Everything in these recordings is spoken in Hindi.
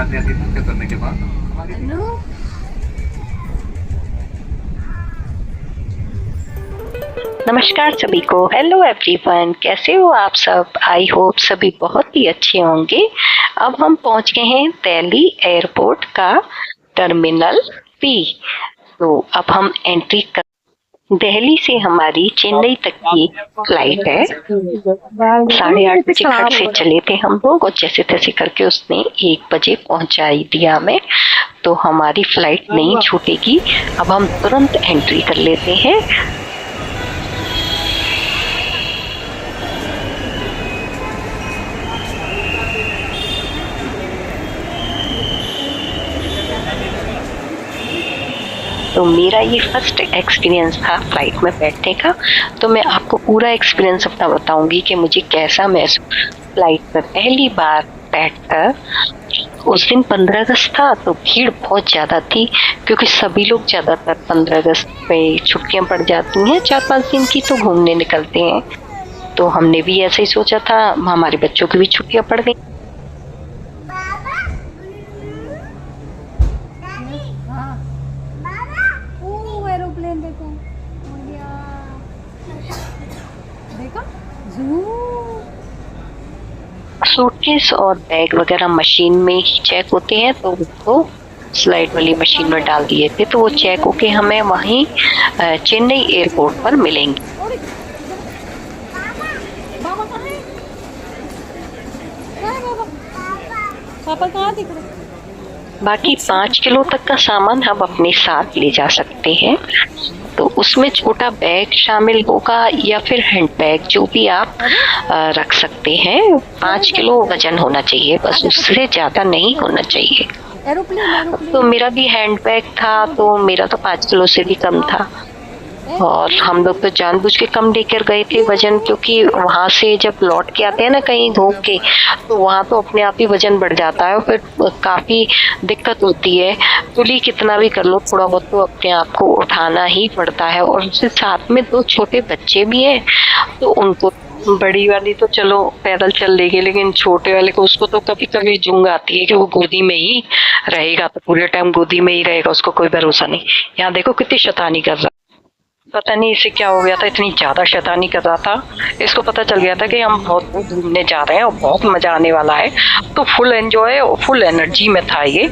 खाद्य आदि करने के बाद हमारी नमस्कार सभी को। हेलो एवरीवन, कैसे हो आप सब? आई होप सभी बहुत ही अच्छे होंगे। अब हम पहुंच गए हैं दिल्ली एयरपोर्ट का टर्मिनल बी। तो अब हम एंट्री कर दिल्ली से हमारी चेन्नई तक की फ्लाइट है। 8:30 बजे घर से चले थे हम लोग और जैसे तैसे करके उसने 1 बजे पहुंचाई दिया हमें। तो हमारी फ्लाइट नहीं छूटेगी। अब हम तुरंत एंट्री कर लेते हैं। तो मेरा ये फर्स्ट एक्सपीरियंस था फ्लाइट में बैठने का। तो मैं आपको पूरा एक्सपीरियंस अपना बताऊंगी कि मुझे कैसा महसूस फ्लाइट में पहली बार बैठकर। उस दिन 15 अगस्त था तो भीड़ बहुत ज़्यादा थी क्योंकि सभी लोग ज़्यादातर 15 अगस्त पे छुट्टियां पड़ जाती हैं, 4-5 दिन की, तो घूमने निकलते हैं। तो हमने भी ऐसे ही सोचा था, हमारे बच्चों की भी छुट्टियां पड़ गई। एरोप्लेन देखो, देखो सूटकेस और बैग वगैरह मशीन में ही चेक होते हैं, तो उसको स्लाइड वाली मशीन में डाल दिए थे। तो वो चेक होके हमें वहीं चेन्नई एयरपोर्ट पर मिलेंगे। पापा कहाँ दिख रहे? बाकी 5 किलो तक का सामान हम अपने साथ ले जा सकते हैं। तो उसमें छोटा बैग शामिल होगा या फिर हैंड बैग, जो भी आप रख सकते हैं। 5 किलो वजन होना चाहिए, बस उससे ज़्यादा नहीं होना चाहिए। तो मेरा भी हैंड बैग था, तो मेरा तो 5 किलो से भी कम था। और हम लोग तो जानबूझ के कम लेकर गए थे वजन, क्योंकि वहाँ से जब लौट के आते हैं ना कहीं घूम के, तो वहाँ तो अपने आप ही वजन बढ़ जाता है और फिर काफ़ी दिक्कत होती है। कुली कितना भी कर लो, थोड़ा बहुत तो अपने आप को उठाना ही पड़ता है। और उसके साथ में 2 छोटे बच्चे भी हैं, तो उनको, बड़ी वाली तो चलो पैदल चल लेगी, लेकिन छोटे वाले को, उसको तो कभी कभी जूंग आती है कि वो गोदी में ही रहेगा, तो पूरे टाइम गोदी में ही रहेगा, उसको कोई भरोसा नहीं। यहाँ देखो कितनी शैतानी कर रहा, पता नहीं इसे क्या हो गया था, इतनी ज्यादा शैतानी कर रहा था। इसको पता चल गया था कि हम बहुत घूमने जा रहे हैं और बहुत मजा आने वाला है, तो फुल एंजॉय और फुल एनर्जी में था ये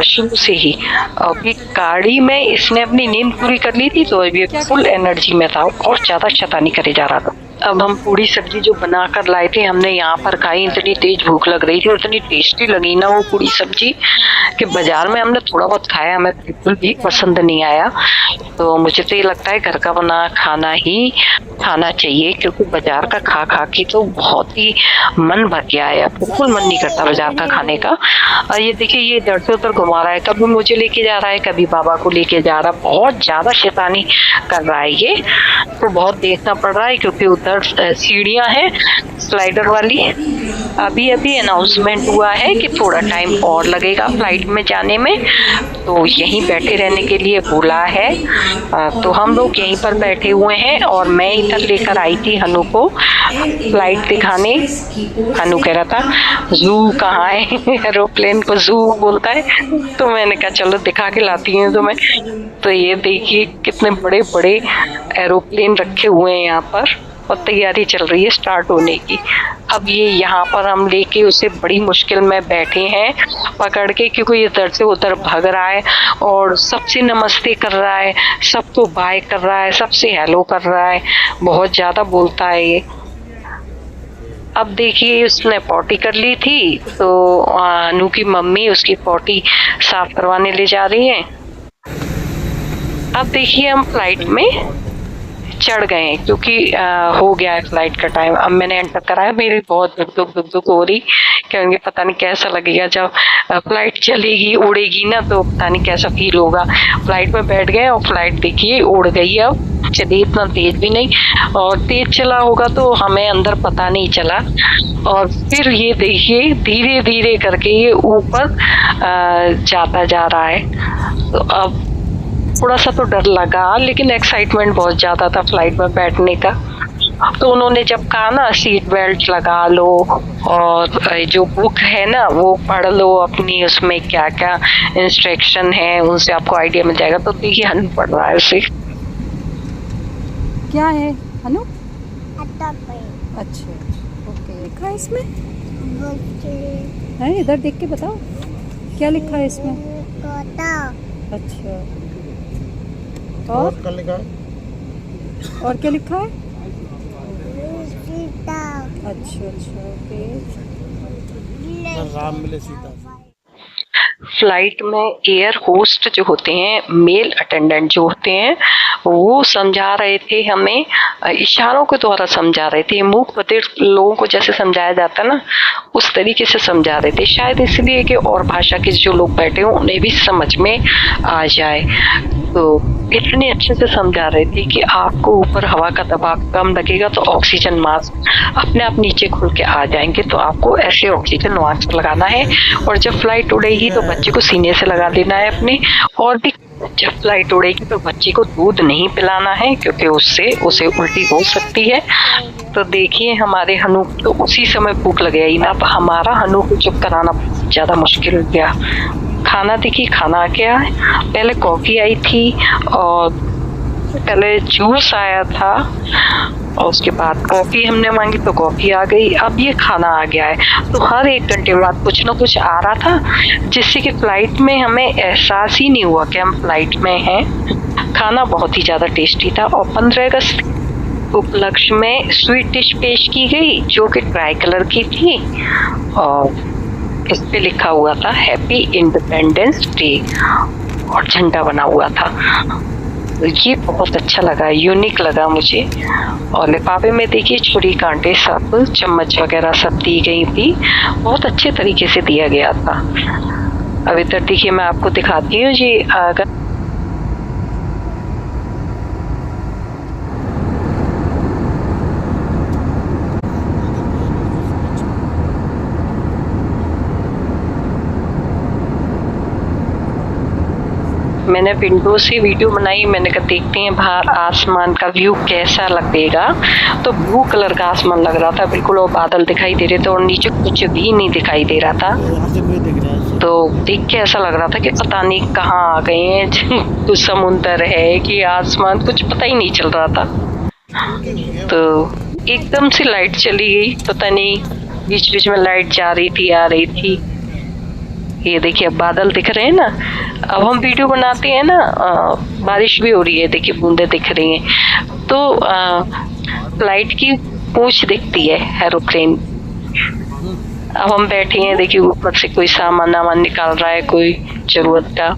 शुरू से ही। अभी गाड़ी में इसने अपनी नींद पूरी कर ली थी, तो अभी फुल एनर्जी में था और ज्यादा शैतानी करे जा रहा था। अब हम पूरी सब्जी जो बना कर लाए थे, हमने यहाँ पर खाई। इतनी तेज भूख लग रही थी और इतनी टेस्टी लगी ना वो पूरी सब्जी कि बाजार में हमने थोड़ा बहुत खाया, हमें बिल्कुल भी पसंद नहीं आया। तो मुझे तो ये लगता है घर का बना खाना ही खाना चाहिए, क्योंकि बाजार का खा खा के तो बहुत ही मन भर गया है, बिल्कुल मन नहीं करता बाजार का खाने का। और ये देखिए, ये इधर से उधर घुमा रहा है, कभी मुझे लेके जा रहा है, कभी बाबा को लेके जा रहा है। बहुत ज्यादा शैतानी कर रहा है ये, तो बहुत देखना पड़ रहा है क्योंकि उधर सीढ़ियां हैं स्लाइडर वाली। अभी अभी अनाउंसमेंट हुआ है कि थोड़ा टाइम और लगेगा फ्लाइट में जाने में, तो यहीं बैठे रहने के लिए बोला है। तो हम लोग यहीं पर बैठे हुए हैं और मैं इधर लेकर आई थी हनु को फ्लाइट दिखाने। हनु कह रहा था जू कहाँ है, एरोप्लेन को जू बोलता है, तो मैंने कहा चलो दिखा के लाती हूँ तुम्हें। तो ये देखिए कितने बड़े बड़े एरोप्लेन रखे हुए हैं यहाँ पर और तैयारी चल रही है स्टार्ट होने की। अब ये यहाँ पर हम लेके उसे बड़ी मुश्किल में बैठे हैं पकड़ के, क्योंकि इधर से उधर भाग रहा है और सबसे नमस्ते कर रहा है, सबको बाय कर रहा है, सबसे हेलो कर रहा है, बहुत ज्यादा बोलता है ये। अब देखिए उसने पॉटी कर ली थी, तो अनु की मम्मी उसकी पॉटी साफ करवाने ले जा रही है। अब देखिए हम फ्लाइट में चढ़ गए हैं क्योंकि हो गया है फ्लाइट का टाइम। अब मैंने एंटर कराया, मेरी बहुत दुख हो रही क्योंकि पता नहीं कैसा लगेगा जब फ्लाइट चलेगी, उड़ेगी ना, तो पता नहीं कैसा फील होगा। फ्लाइट में बैठ गए और फ्लाइट देखिए उड़ गई। अब चलिए इतना तेज भी नहीं, और तेज चला होगा तो हमें अंदर पता नहीं चला। और फिर ये देखिए धीरे धीरे करके ये ऊपर जाता जा रहा है। तो अब थोड़ा सा तो डर लगा, लेकिन एक्साइटमेंट बहुत ज्यादा था फ्लाइट में बैठने का। तो उन्होंने जब कहा ना सीट बेल्ट लगा लो और जो बुक है ना वो पढ़ लो अपनी, उसमें क्या क्या इंस्ट्रक्शन है उनसे आपको आइडिया मिल जाएगा। तो देखिए हनु पढ़ रहा है उसे। क्या है हनु? अच्छा ओके, लिखा है इसमें है, इधर देख के बताओ क्या लिखा है इसमें। अच्छा और क्या लिखा है? और क्या लिखा है? अच्छा ओके। राम मिले सीता। फ्लाइट में एयर होस्ट जो होते हैं, मेल अटेंडेंट जो होते हैं, वो समझा रहे थे हमें, इशारों के द्वारा समझा रहे थे। मूक बधिर लोगों को जैसे समझाया जाता है ना, उस तरीके से समझा रहे थे, शायद इसलिए कि और भाषा के जो लोग बैठे हो उन्हें भी समझ में आ जाए। तो इतने अच्छे से समझा रहे थे कि आपको ऊपर हवा का दबाव कम लगेगा तो ऑक्सीजन मास्क अपने आप नीचे खुल के आ जाएंगे, तो आपको ऐसे ऑक्सीजन मास्क लगाना है। और जब फ्लाइट उड़ेगी तो बच्चे को सीने से लगा देना है अपने। और भी जब फ्लाइट उड़ेगी तो बच्चे को दूध नहीं पिलाना है, क्योंकि उससे उसे उल्टी हो सकती है। तो देखिए हमारे हनु तो उसी समय भूख लग गई ना, हमारा हनु को चुप कराना ज़्यादा मुश्किल हो गया। खाना देखिए, खाना क्या है, पहले कॉफ़ी आई थी और पहले जूस आया था और उसके बाद कॉफ़ी हमने मांगी तो कॉफ़ी आ गई, अब ये खाना आ गया है। तो हर 1 घंटे बाद कुछ ना कुछ आ रहा था, जिससे कि फ़्लाइट में हमें एहसास ही नहीं हुआ कि हम फ़्लाइट में हैं। खाना बहुत ही ज़्यादा टेस्टी था। और 15 अगस्त उपलक्ष्य में स्वीट डिश पेश की गई जो कि ट्राई कलर की थी और इस पे लिखा हुआ था हैप्पी इंडिपेंडेंस डे और झंडा बना हुआ था। तो ये बहुत अच्छा लगा, यूनिक लगा मुझे। और लिफाफे में देखिए छुरी कांटे सब, चम्मच वगैरह सब दी गई थी, बहुत अच्छे तरीके से दिया गया था। अब इधर देखिए मैं आपको दिखाती हूँ जी। अगर मैंने विंडो से वीडियो बनाई, मैंने कहा देखते हैं बाहर आसमान का व्यू कैसा लगेगा। तो ब्लू कलर का आसमान लग रहा था बिल्कुल, और बादल दिखाई दे रहे थे और नीचे कुछ भी नहीं दिखाई दे रहा था। तो देख के ऐसा लग रहा था कि पता नहीं कहाँ आ गए हैं, कुछ समुंदर है कि आसमान, कुछ पता ही नहीं चल रहा था। तो एकदम से लाइट चली गई, पता नहीं बीच बीच में लाइट जा रही थी आ रही थी। ये देखिए अब बादल दिख रहे हैं ना, अब हम वीडियो बनाते हैं ना, बारिश भी हो रही है, देखिए बूंदे दिख रही हैं। तो फ्लाइट की पूंछ दिखती है एरोप्लेन। अब हम बैठे हैं, देखिए ऊपर से कोई सामान वामान निकाल रहा है, कोई जरूरत का।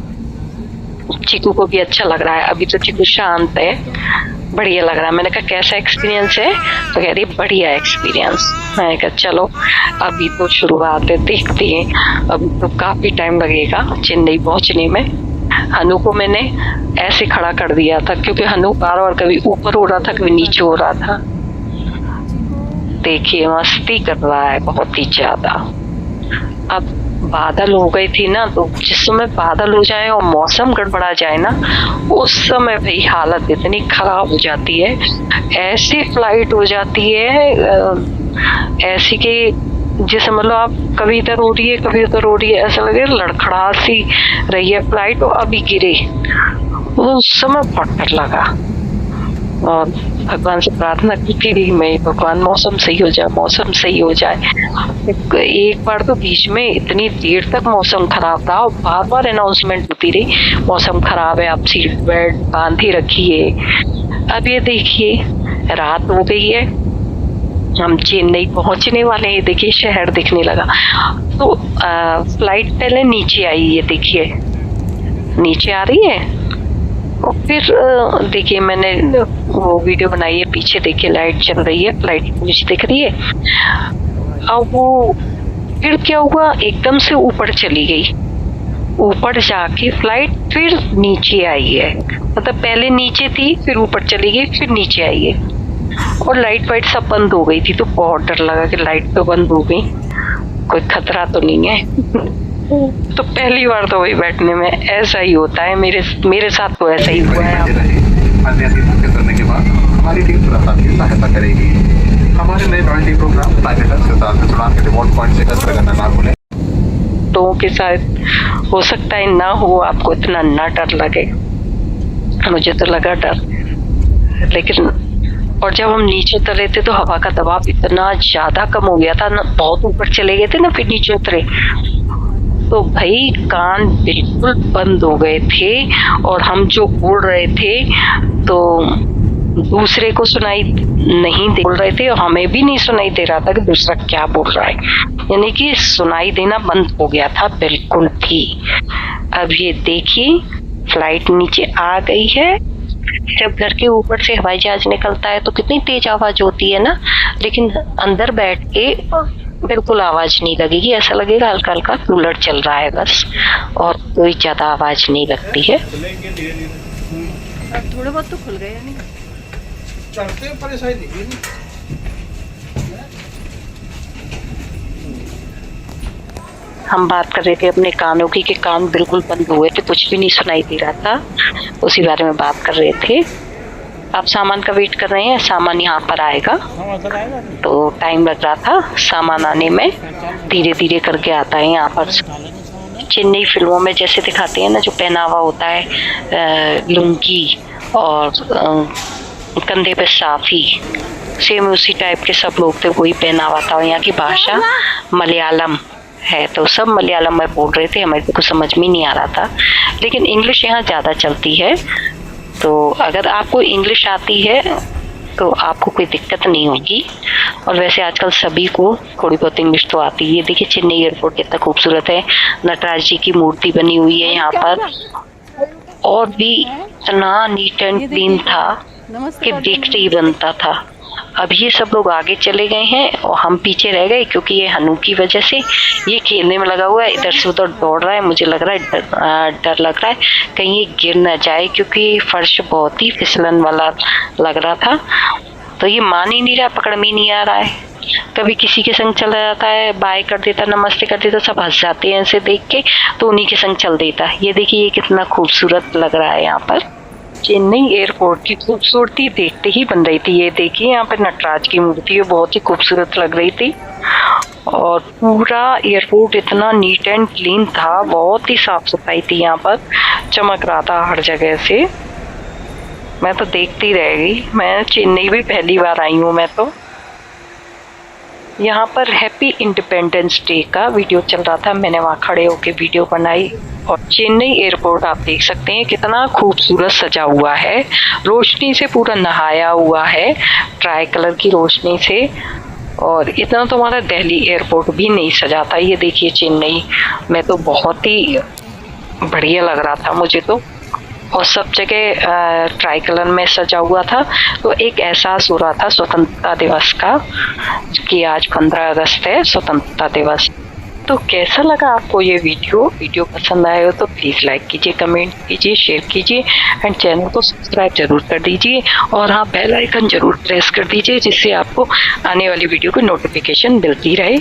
चीकू को भी अच्छा लग रहा है, अभी तो चीकू शांत है, बढ़िया लग रहा है। मैंने कहा कैसा एक्सपीरियंस है, तो कह रही बढ़िया एक्सपीरियंस। मैंने कहा चलो अभी तो शुरुआत है, देखते हैं, अभी तो काफी टाइम लगेगा चेन्नई पहुंचने में। हनु को मैंने ऐसे खड़ा कर दिया था क्योंकि हनु बार बार कभी ऊपर हो रहा था कभी नीचे हो रहा था। देखिए मस्ती कर रहा है बहुत ही ज्यादा। अब बादल हो गई थी ना, तो जिस समय बादल हो जाए और मौसम गड़बड़ा जाए ना, उस समय भाई हालत इतनी खराब हो जाती है, ऐसी फ्लाइट हो जाती है ऐसी कि जैसे मतलब आप कभी इधर हो रही है कभी उधर हो रही है, ऐसा लगे लड़खड़ा सी रही है फ्लाइट और अभी गिरे। उस समय बहुत डर लगा और भगवान से प्रार्थना की थी मैं, भगवान मौसम सही हो जाए, मौसम सही हो जाए। एक बार तो बीच में इतनी देर तक मौसम खराब था और बार बार अनाउंसमेंट होती रही मौसम खराब है, आप सीट बेल्ट बांध ही रखिए। अब ये देखिए रात हो गई है, हम चेन्नई पहुंचने वाले हैं। देखिए शहर दिखने लगा। तो फ्लाइट पहले नीचे आई, ये देखिए नीचे आ रही है और फिर देखिए मैंने वो वीडियो बनाई है, पीछे देखिए लाइट चल रही है, फ्लाइट नीचे दिख रही है। अब वो फिर क्या हुआ, एकदम से ऊपर चली गई, ऊपर जाके फ्लाइट फिर नीचे आई है। मतलब पहले नीचे थी फिर ऊपर चली गई फिर नीचे आई है और लाइट वाइट सब बंद हो गई थी। तो बहुत डर लगा कि लाइट तो बंद हो गई, कोई खतरा तो नहीं है। तो पहली बार तो वही बैठने में ऐसा ही होता है, मेरे साथ तो ऐसा ही हुआ है। करने के बाद हमारी टीम तुरंत आपकी सहायता करेगी। हमारे नए लॉयल्टी प्रोग्राम प्लैनेटस के साथ इस उड़ान के रिवॉर्ड पॉइंट से एकत्र करना ना भूलें। लोगों के साथ हो सकता है ना हो आपको इतना ना डर लगे, मुझे तो लगा डर, लेकिन और जब हम नीचे उतरे थे तो हवा का दबाव इतना ज्यादा कम हो गया था ना, बहुत ऊपर चले गए थे ना, फिर नीचे उतरे तो भाई कान बिल्कुल बंद हो गए थे। और हम जो उड़ रहे थे तो दूसरे को सुनाई नहीं बोल रहे थे और हमें भी नहीं सुनाई दे रहा था कि दूसरा क्या बोल रहा है, यानी कि सुनाई देना बंद हो गया था बिल्कुल भी। अब ये देखिए फ्लाइट नीचे आ गई है। जब घर के ऊपर से हवाई जहाज निकलता है तो कितनी तेज आवाज होती है ना, लेकिन अंदर बैठ के बिल्कुल आवाज नहीं लगेगी, ऐसा लगेगा हल्का हल्का कूलर चल रहा है बस, और कोई ज्यादा आवाज नहीं लगती है। थोड़े बहुत तो खुल गए नहीं चढ़ते परेशानी नहीं। हम बात कर रहे थे अपने कानों की कि कान बिल्कुल बंद हुए थे, कुछ भी नहीं सुनाई दे रहा था, उसी बारे में बात कर रहे थे। आप सामान का वेट कर रहे हैं, सामान यहाँ पर आएगा तो टाइम लग रहा था सामान आने में, धीरे धीरे करके आता है यहाँ पर। चेन्नई फिल्मों में जैसे दिखाते हैं ना, जो पहनावा होता है लुंगी और कंधे पे साफी, सेम उसी टाइप के सब लोग थे, वही पहनावा था। यहाँ की भाषा मलयालम है तो सब मलयालम में बोल रहे थे, हमें कुछ समझ में नहीं आ रहा था, लेकिन इंग्लिश यहाँ ज़्यादा चलती है, तो अगर आपको इंग्लिश आती है तो आपको कोई दिक्कत नहीं होगी। और वैसे आजकल सभी को थोड़ी बहुत इंग्लिश तो आती है। ये देखिए चेन्नई एयरपोर्ट कितना खूबसूरत है, नटराज जी की मूर्ति बनी हुई है यहाँ पर, और भी इतना नीट एंड क्लीन था कि देखते ही बनता था। अब ये सब लोग आगे चले गए हैं और हम पीछे रह गए, क्योंकि ये हनु की वजह से ये खेलने में लगा हुआ है, इधर से उधर दौड़ रहा है। मुझे लग रहा है डर लग रहा है कहीं ये गिर ना जाए, क्योंकि फर्श बहुत ही फिसलन वाला लग रहा था। तो ये मान ही नहीं रहा, पकड़ में ही नहीं आ रहा है। कभी किसी के संग चला जाता है, बाय कर देता, नमस्ते कर देता, सब हंस जाते हैं ऐसे देख के, तो उन्हीं के संग चल देता। ये देखिए ये कितना खूबसूरत लग रहा है यहाँ पर। चेन्नई एयरपोर्ट की खूबसूरती देखते ही बन रही थी। ये देखिए यहाँ पर नटराज की मूर्ति है, बहुत ही खूबसूरत लग रही थी, और पूरा एयरपोर्ट इतना नीट एंड क्लीन था, बहुत ही साफ सफाई थी यहाँ पर, चमक रहा था हर जगह से। मैं तो देखती रह गई। मैं चेन्नई भी पहली बार आई हूँ मैं तो। यहाँ पर हैप्पी इंडिपेंडेंस डे का वीडियो चल रहा था, मैंने वहाँ खड़े होके वीडियो बनाई। और चेन्नई एयरपोर्ट आप देख सकते हैं कितना खूबसूरत सजा हुआ है, रोशनी से पूरा नहाया हुआ है, ट्राई कलर की रोशनी से। और इतना तो हमारा दिल्ली एयरपोर्ट भी नहीं सजा था। ये देखिए चेन्नई में तो बहुत ही बढ़िया लग रहा था मुझे तो, और सब जगह ट्राई कलर में सजा हुआ था, तो एक एहसास हो रहा था स्वतंत्रता दिवस का कि आज 15 अगस्त है, स्वतंत्रता दिवस। तो कैसा लगा आपको ये वीडियो पसंद आए हो तो प्लीज़ लाइक कीजिए, कमेंट कीजिए, शेयर कीजिए, एंड चैनल को सब्सक्राइब जरूर कर दीजिए, और हाँ बेल आइकन जरूर प्रेस कर दीजिए, जिससे आपको आने वाली वीडियो की नोटिफिकेशन मिलती रहे।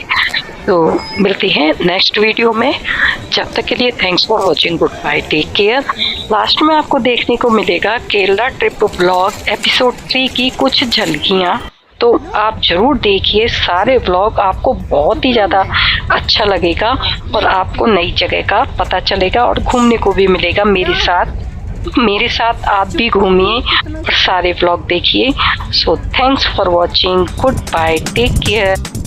तो मिलते हैं नेक्स्ट वीडियो में, जब तक के लिए thanks for watching, goodbye, take care. Last में आपको देखने को मिलेगा केरला ट्रिप व्लॉग एपिसोड 3 की कुछ झलकियाँ, तो आप जरूर देखिए सारे व्लॉग, आपको बहुत ही ज़्यादा अच्छा लगेगा और आपको नई जगह का पता चलेगा और घूमने को भी मिलेगा मेरे साथ आप भी घूमिए और सारे व्लॉग देखिए। So thanks for watching, goodbye, take care.